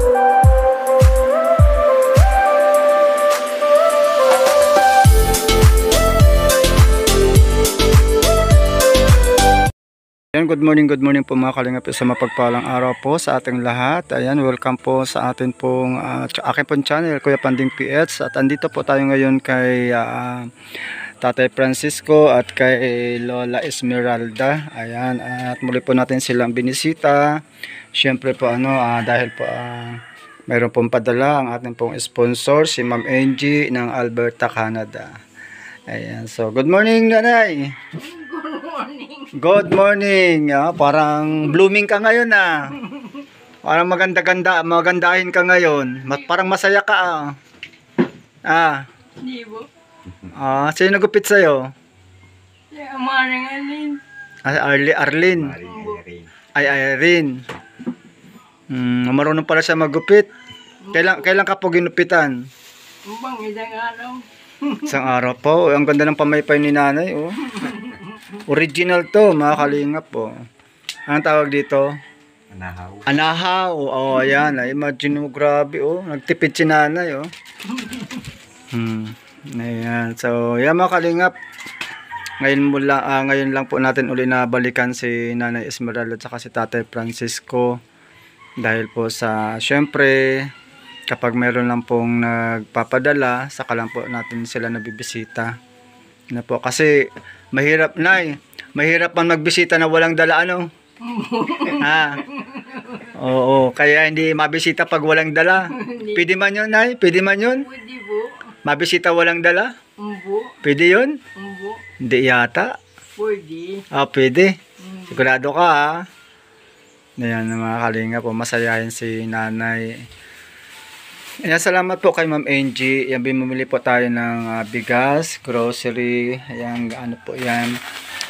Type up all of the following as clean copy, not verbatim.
Ayan, good morning po mga kalingap, sa mapagpalang araw po sa ating lahat. Ayan, welcome po sa atin pong aking pong channel, Kuya Panding PH. At andito po tayo ngayon kay Tatay Francisco at kay Lola Esmeralda. Ayan, at muli po natin silang binisita. Siyempre po dahil po mayroon pong padala ang ating pong sponsor, si Ma'am Angie ng Alberta, Canada. Ayan, so good morning, Nanay. Good morning. Parang blooming ka ngayon Parang magandahin ka ngayon. Parang masaya ka Hindi po. Sino nagupit sa'yo? Si Amarang Alin. Arlene. Ay, Irene. Marunong pala siya magupit. Kailan ka po ginupitan? Bang isang araw. Isang araw po. Ang ganda ng pamaypay ni nanay. Original to, mga kalingap po. Anong tawag dito? Anahaw. Anahaw. Ayan. Imagine mo, grabe. Nagtipid si nanay. Ayan. So, yan mga kalingap. Ngayon lang po natin uli na balikan si Nanay Esmeralda at saka si Tatay Francisco. Dahil po syempre, kapag meron lang pong nagpapadala, saka lang po natin sila nabibisita. Kasi mahirap man magbisita na walang dala Oo, kaya hindi mabisita pag walang dala. Pwede man yun, Nay? Pwede man yun? Pwede po. Mabisita walang dala? Umbo. Pwede yun? Umbo. Hindi yata. Pwede. Pwede. Sigurado ka Ayan, mga kalinga po, masayahin si nanay. Ayan, salamat po kay Ma'am Angie. Ayan, bumili po tayo ng bigas, grocery. Ayan, po yan.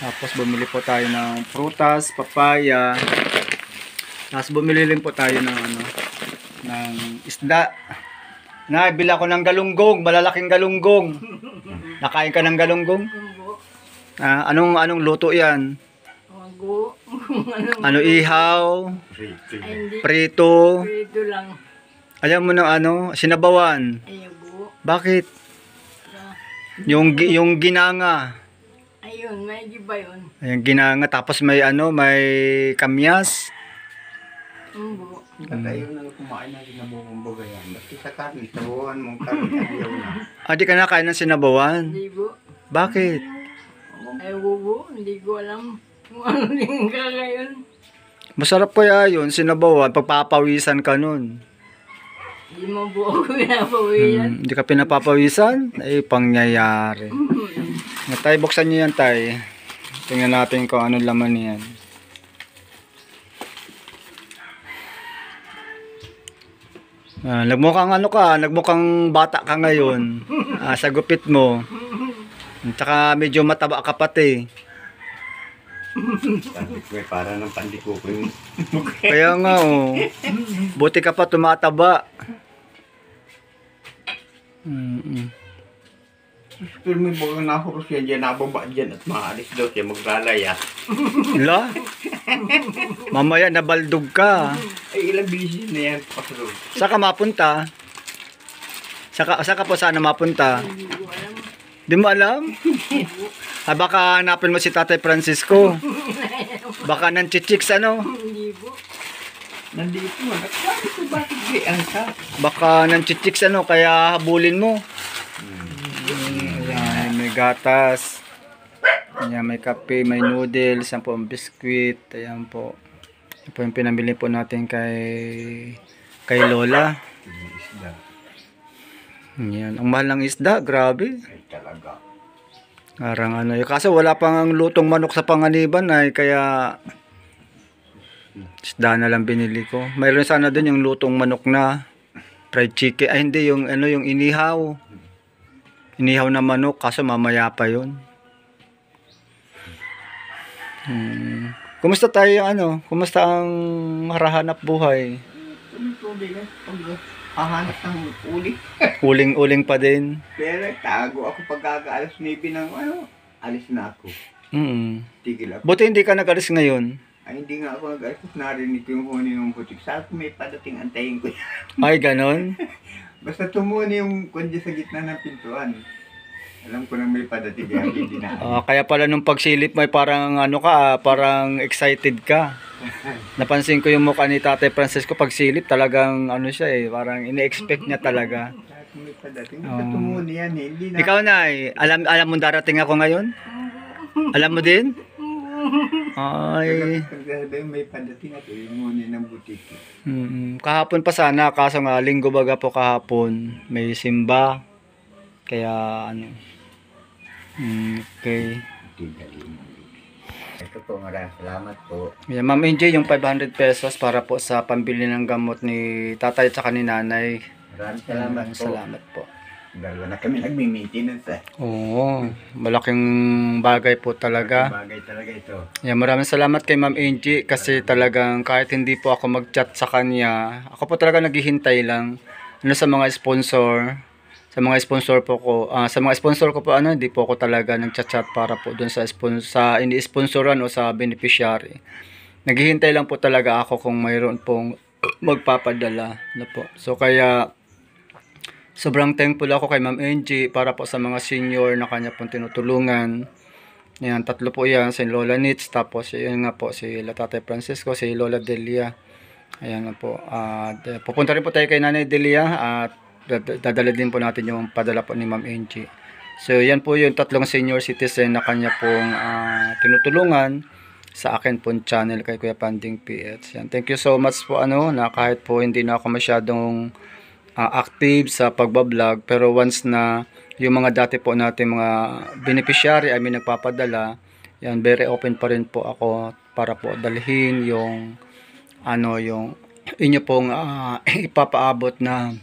Tapos bumili po tayo ng prutas, papaya. Tapos bumili rin po tayo ng isda. Bila ko ng galunggong, malalaking galunggong. Nakain ka ng galunggong? Umbo. Anong luto yan? Mago. Ihaw? Hindi. Prito? Prito lang. Ayaw mo ng sinabawan? Ayaw po. Bakit? Yung ginanga. Ayun, may iba yun. Yung ginanga, tapos may kamyas. Umbo. Ayaw na kumain na sinabawang yan. Basta sa karne, sabawan mong karne, ayaw na. Di ka nakain ng sinabawan? Hindi po. Bakit? Ayaw po. Hindi ko alam kung ano din ka ngayon. Masarap kaya yun, sinabawan, pagpapawisan ka nun. Hindi mo po ako pinapawisan. Hindi ka pinapapawisan? Pangyayari. Tay, buksan nyo yan, Tay. Tingnan natin kung anong laman yan. Nagmukhang bata ka ngayon. Sa gupit mo. Tsaka medyo mataba ka pati. Para ng pandiko ko yung Kaya nga buti ka pa tumataba. pero may mga nahurus yan dyan, nababa dyan at maalis daw siya maglalaya. La? Mamaya nabaldog ka. Ay ilang bisis na yan pasro. Saka mapunta? Saka po sana mapunta? Hindi ko alam. Di mo alam? Baka hanapin mo si Tatay Francisco. Baka nanchichicks Hindi po. Nandito man, at sabi ko bakit gayang ka? Baka nanchichicks kaya habulin mo. Ayan, may gatas. Ayan, may kape, may noodles, yan po ang biskwit. Ayan po. Yan po yung pinamili po natin kay Lola. Isda. Ayan, ang mahal ng isda, grabe. Ay talaga. Parang kaso wala pang lutong manok sa Panganiban kaya isda na lang binili ko. Mayroon sana din yung lutong manok na fried chicken. Ay hindi, yung yung inihaw. Inihaw na manok, kaso mamaya pa yun. Kumusta tayo Kumusta ang harahanap buhay? Hahanap ng uli. Uling-uling pa din. Pero tago ako pagkaka alas 9 ng alis na ako. Tigil ako. Buti hindi ka nag-alis ngayon. Ay, hindi nga ako nag-alikot. Narinig ko yung huni ng butik. Sabi ko, may padating, antayin ko yan. Ay, ganon. Basta tumuni yung kondya sa gitna ng pintuan. Alam ko nang may padating, kaya hindi na. Kaya pala nung pagsilip may parang ano ka, parang excited ka. Napansin ko yung mukha ni Tatay Francisco pagsilip, talagang ano siya eh, parang ini-expect niya talaga. Sabi ko, may padating. Basta tumuni yan eh. Hindi na. Ikaw na alam mo darating ako ngayon? Alam mo din? Ay. Pagsasabi may padating at yung huni ng butik. Kahapon pa sana, kaso nga linggo baga po kahapon, may simba. Kaya ano. Okay. Ito po, maraming salamat po. Yeah, Ma'am NJ, yung 500 pesos para po sa pambili ng gamot ni tatay at saka ni nanay. Maraming salamat po. Salamat po. Dalawa na kami nagmi-maintenance eh. Oo, malaking bagay po talaga. Bagay talaga ito. Yeah, maraming salamat kay Ma'am NJ kasi talagang kahit hindi po ako mag-chat sa kanya, ako po talaga naghihintay lang sa mga sponsor. Sa mga sponsor po ko, sa mga sponsor ko po hindi po ako talaga nagchat-chat para po doon sa ini-sponsoran o sa beneficiary. Naghihintay lang po talaga ako kung mayroon pong magpapadala na po. So kaya sobrang thankful ako kay Ma'am NG para po sa mga senior na kanya pong tinutulungan. Yan, 3 po yan, si Lola Nitz, tapos yun nga po, si Tatay Francisco, si Lola Delia. Ayan na po. Pupunta rin po tayo kay Nanay Delia at dadala din po natin yung padala po ni Ma'am NG. So yan po yung 3 senior citizen na kanya pong tinutulungan sa akin pong channel kay Kuya Panding PH. Yan. Thank you so much po na kahit po hindi na ako masyadong active sa pagbablog, pero once na yung mga dati po natin mga beneficiary ay may nagpapadala, yan, very open pa rin po ako para po dalhin yung yung inyo pong ipapaabot na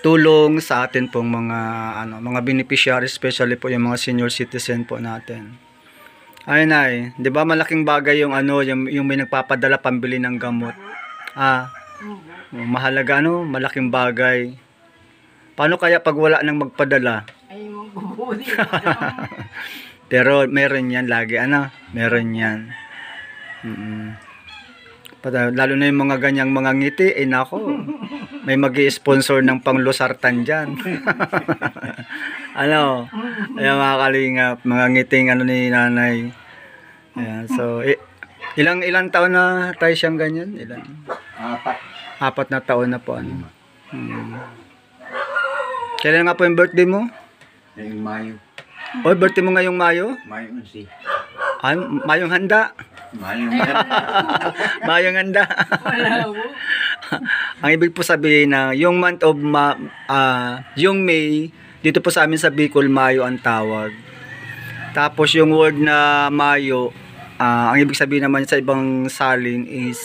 tulong sa atin pong mga beneficiary, especially po yung mga senior citizen po natin. Ayun ay, 'di ba malaking bagay yung yung may nagpapadala pambili ng gamot. Mahalaga malaking bagay. Paano kaya pag wala nang magpadala? Ay, magbubuti. Pero meron yan lagi, meron yan. Lalo na yung mga ganyang mga ngiti, nako, may magi-sponsor ng panglusartan dyan. Ayan mga kalingap, mga ngiting ni nanay. Ayan, so, ilang taon na tayo siyang ganyan? Ilan? 4 na taon na po. Kailan nga po yung birthday mo? Ngayong Mayo. Birthday mo ngayong Mayo? Mayo 11. Mayong handa. Mayong handa. Wala po. Ang ibig po sabihin na yung month of yung May, dito po sa amin sa Bicol, Mayo ang tawag. Tapos yung word na Mayo, ang ibig sabihin naman sa ibang salin is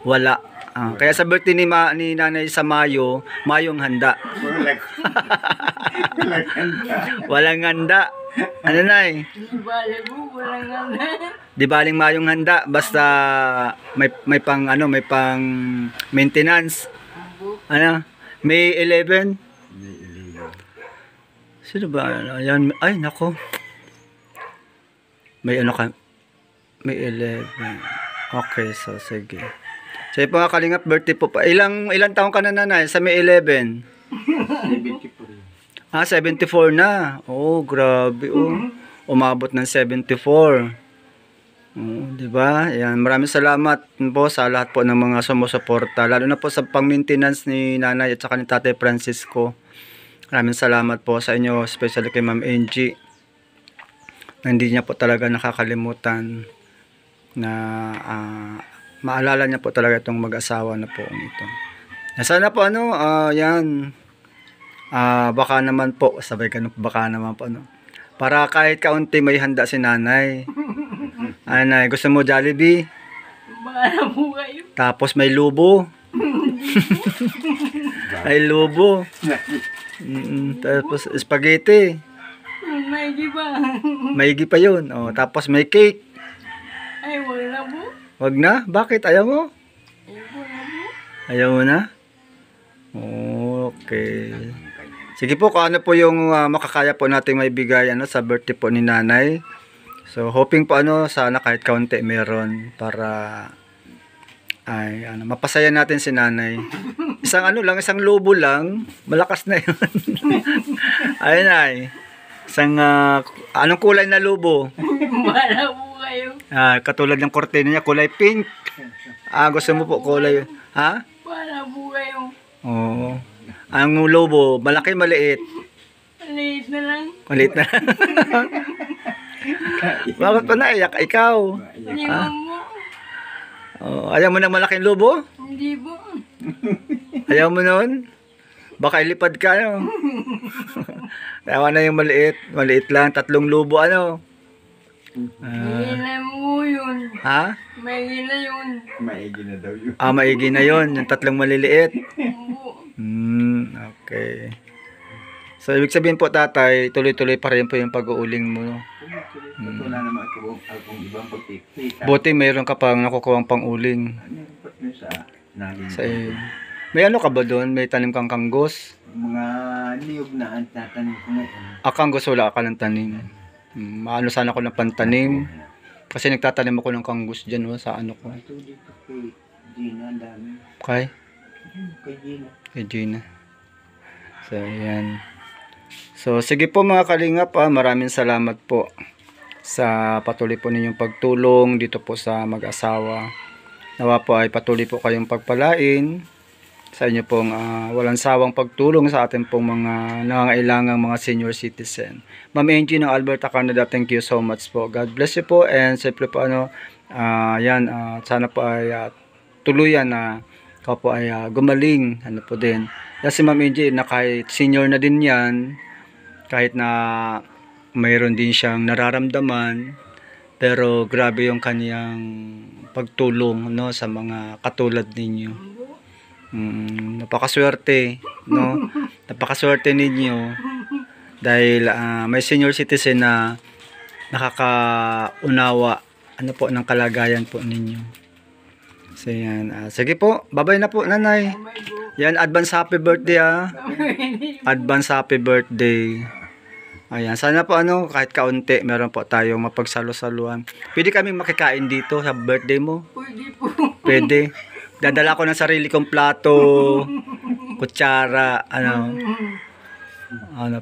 wala. Kaya sa birthday ni nanay sa Mayo, Mayong handa. Walang handa. Ano na Di bale po, walang ganda. Di baling Mayong handa, basta may pang may pang maintenance. May 11. Sino ba? Ayan, ay nako. May may 11. Okay, so sige. So yung mga kalingap, birthday po pa. Ilang taon ka na nanay sa May 11? 74. 74 na. Oh, grabe umabot ng 74. Di ba? Yan, maraming salamat po sa lahat po ng mga sumusuporta, lalo na po sa pang-maintenance ni nanay at saka ni Tatay Francisco. Maraming salamat po sa inyo, especially kay Ma'am NG. Hindi niya po talaga nakakalimutan na maalala niya po talaga itong mag-asawa na po ito. Sana po yan. Baka naman po, sabay ganun, baka naman po para kahit kaunti may handa si nanay. Nanay, gusto mo Jollibee? Baka na po kayo. Tapos may lubo. Ay lubo. Tapos spaghetti. Maigi pa. Maigi pa yun. Tapos may cake. Ay, wala po. Wag na? Bakit? Ayaw mo? Ay, wala po. Ayaw mo na? Okay. Sige po, kung ano po yung makakaya po natin maibigay sa birthday po ni nanay. So hoping po sana kahit kaunti meron para ay mapasaya natin si nanay. Isang lobo lang, malakas na yun. Ayun ay. Anong kulay na lobo? Wala po kayo. Katulad ng kortina niya, kulay pink. Gusto mo po kulay, ha? Wala po kayo. Oo. Ang lobo, malaki, maliit. Maliit na lang. Maliit na. Bakit pa naiyak ikaw? Hindi mo mo. Ayaw mo ng malaking lobo? Hindi po. Ayaw mo nun? Baka ilipad ka, no? Ayaw na yung maliit. Maliit lang, 3 lobo, May na mo yun. Ha? May na yun. Maigi na daw yun. Maigi na yon, yung 3 maliliit. Po. Okay. So, ibig sabihin po, tatay, tuloy-tuloy pa rin po yung pag-uuling mo. Wala naman akong ibang pagkikita. Buti mayroon ka pang nakukuhang pang-uling. Ano yung sa namin? Sa may ka ba doon? May tanim kang kanggos? Mga niyog na ang tatanim ko ngayon. Kanggos, wala ka ng tanim. Maano sana ko ng pantanim. Kasi nagtatanim ako ng kanggos dyan, sa ko. Ito dito kay Gina, ang dami. Kay? Kay Gina. Kay Gina. So, ayan. So, sige po mga kalingap, maraming salamat po sa patuloy po ninyong pagtulong dito po sa mag-asawa. Nawa po ay patuloy po kayong pagpalain sa inyo pong walang sawang pagtulong sa ating pong mga nangangailangang mga senior citizen. Ma'am Angie ng Alberta, Canada, thank you so much po. God bless you po, and siyempre po sana po ay tuluyan na ikaw po ay gumaling po din. Kasi Ma'am Angie, na kahit senior na din yan, kahit na mayroon din siyang nararamdaman, pero grabe yung kaniyang pagtulong sa mga katulad ninyo. Napakaswerte, no? Napakaswerte ninyo dahil may senior citizen na nakakaunawa po ng kalagayan po ninyo. So yan, sige po, bye-bye na po nanay. Yan, advance happy birthday advance happy birthday. Ayan, sana po kahit kaunti meron po tayong mapagsalo-saluhan. Pwede kaming makikain dito sa birthday mo? Pwede po. Pwede. Dadala ko ng sarili kong plato, kutsara,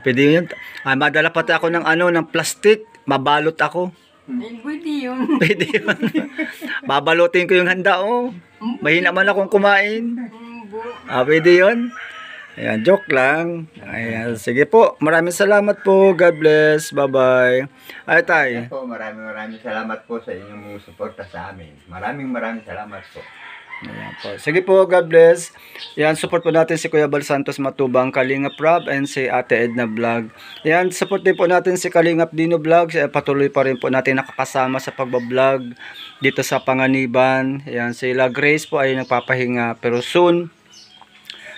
pwede yun. Madala pati ako ng ng plastic, mabalot ako. Pwede yun. Pwede yun. Babalutin ko yung handa, Mahina man akong kumain. Pwede yun. Ayan, joke lang. Ayan, sige po. Maraming salamat po. God bless. Bye-bye. Ay, tay. Maraming salamat po sa inyong suporta sa amin. Maraming salamat po. Ayan po. Sige po, God bless. Yan, support po natin si Kuya Bal Santos Matubang, Kalingap Rob, and si Ate Edna Vlog. Yan, support din po natin si Kalingap Dino Vlog. Patuloy pa rin po natin nakakasama sa pagbablog dito sa Panganiban. Yan, sila Grace po ay nagpapahinga, pero soon,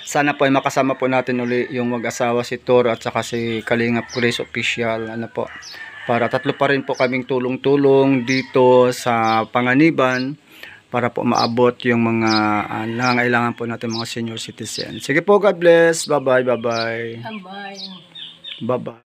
sana po ay makasama po natin uli yung mag-asawa si Toro at saka si Kalingap Grace Official. Para 3 pa rin po kaming tulong-tulong dito sa Panganiban, para po maabot yung mga nangangailangan po natin mga senior citizen. Sige po, God bless. Bye-bye, bye-bye. Bye. Bye-bye.